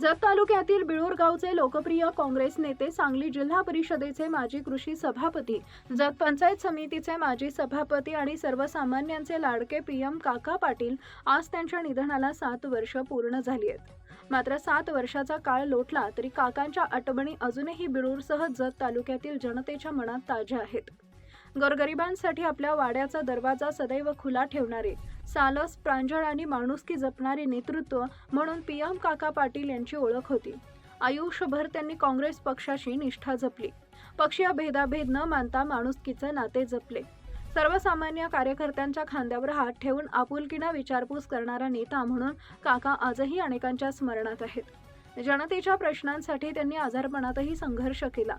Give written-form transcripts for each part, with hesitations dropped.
जत तालुक्यातील बिळूर गावचे लोकप्रिय काँग्रेस नेते, सांगली जिल्हा परिषदेचे माजी कृषी सभापती, जत पंचायत समितीचे माजी सभापती आणि सर्वसामान्यांचे लाडके पीएम काका पाटील आज त्यांच्या निधनाला 7 वर्ष पूर्ण झाली आहेत। मात्र 7 वर्षाचा काळ लोटला तरी काकांच्या आठवणी अजूनही बिळूरसह जत तालुक्यातील जनतेच्या मनात ताज्या आहेत। गोरगरिबांसाठी आपल्या वाड्याचा दरवाजा सदैव खुला ठेवणारे, सालस, प्रांजळ आणि माणुसकी जपणारे नेतृत्व म्हणून पीएम काका पाटील यांची ओळख होती। आयुष्यभर त्यांनी काँग्रेस पक्षाशी निष्ठा जपली। पक्षीय भेदाभेद न मानता माणुसकीचे नाते जपले। सर्वसामान्य कार्यकर्त्यांच्या खांद्यावर हात ठेवून आपुलकीने विचारपूस करणारा नेता म्हणून काका आजही अनेकांच्या स्मरणात आहेत। जनतेच्या प्रश्नांसाठी त्यांनी आजारपणातही संघर्ष केला।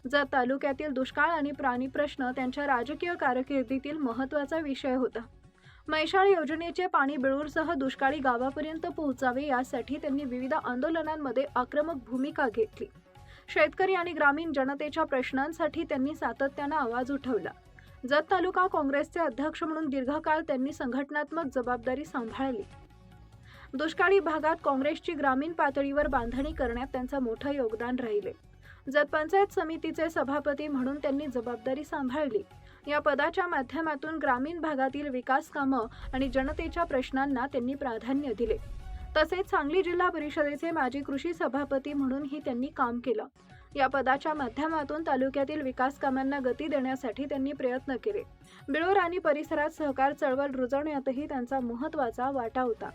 जत तालुक्यातील दुष्काळ आणि प्राणी प्रश्न त्यांच्या राजकीय कारकिर्दीतील महत्त्वाचा विषय होता। मैशाळ योजनेचे पाणी बिळूरसह दुष्काळी गावापर्यंत पोहोचावे यासाठी त्यांनी विविध आंदोलनांमध्ये आक्रमक भूमिका घेतली। शेतकरी आणि ग्रामीण जनतेच्या प्रश्नांसाठी त्यांनी सातत्याने आवाज उठवला। जत तालुका काँग्रेसचे अध्यक्ष म्हणून दीर्घकाळ त्यांनी संघटनात्मक जबाबदारी सांभाळली। दुष्काळी भागात काँग्रेसची ग्रामीण पातळीवर बांधणी करण्यात त्यांचं मोठं योगदान राहिले। जत पंचायत समितीचे सभापती म्हणून त्यांनी जबाबदारी सांभाळली। या पदाच्या माध्यमातून ग्रामीण भागातील विकास कामं आणि जनतेच्या प्रश्नांना त्यांनी प्राधान्य दिले। तसेच सांगली जिल्हा परिषदेचे माजी कृषी सभापती म्हणूनही त्यांनी काम केलं। या पदाच्या माध्यमातून तालुक्यातील विकास कामांना गती देण्यासाठी त्यांनी प्रयत्न केले। बिळूर आणि परिसरात सहकार चळवळ रुजवण्यातही त्यांचा महत्त्वाचा वाटा होता।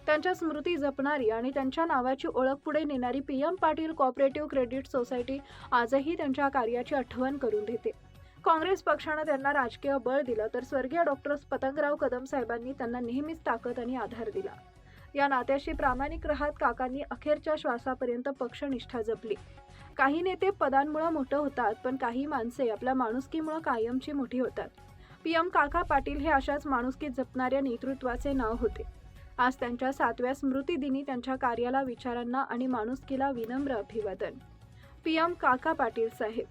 त्यांच्या स्मृती जपणारी आणि त्यांच्या नावाची ओळख पुढे नेणारी PM Patil cooperative credit society आजही त्यांच्या कार्याची आठवण करून देते। काँग्रेस पक्षाने त्यांना राजकीय बळ दिलं तर स्वर्गीय डॉक्टर पतंगराव कदम साहेबांनी त्यांना नेहमीच ताकद आणि आधार दिला। या नात्याशी प्रामाणिक राहत काकांनी अखेरच्या श्वासापर्यंत पक्षनिष्ठा जपली। काही नेते पदांमुळे मोठे होतात, पण काही माणसे आपल्या माणुसकीमुळे कायमची मोठी होतात। पीएम काका पाटील हे अशाच माणुसकी जपणाऱ्या नेतृत्वाचे नाव होते। आज त्यांच्या 7व्या स्मृतिदिनी त्यांच्या कार्याला, विचारांना आणि माणुसकीला विनम्र अभिवादन। पीएम काका पाटील साहेब,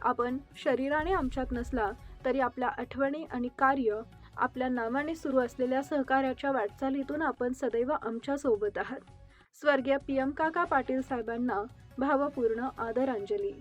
आपण शरीराने आमच्यात नसला तरी आपल्या आठवणी आणि कार्य, आपल्या नावाने सुरू असलेल्या सहकार्याच्या वाटचालीतून आपण सदैव आमच्या सोबत आहात। स्वर्गीय पीएम काका पाटील साहेबांना भावपूर्ण आदरांजली।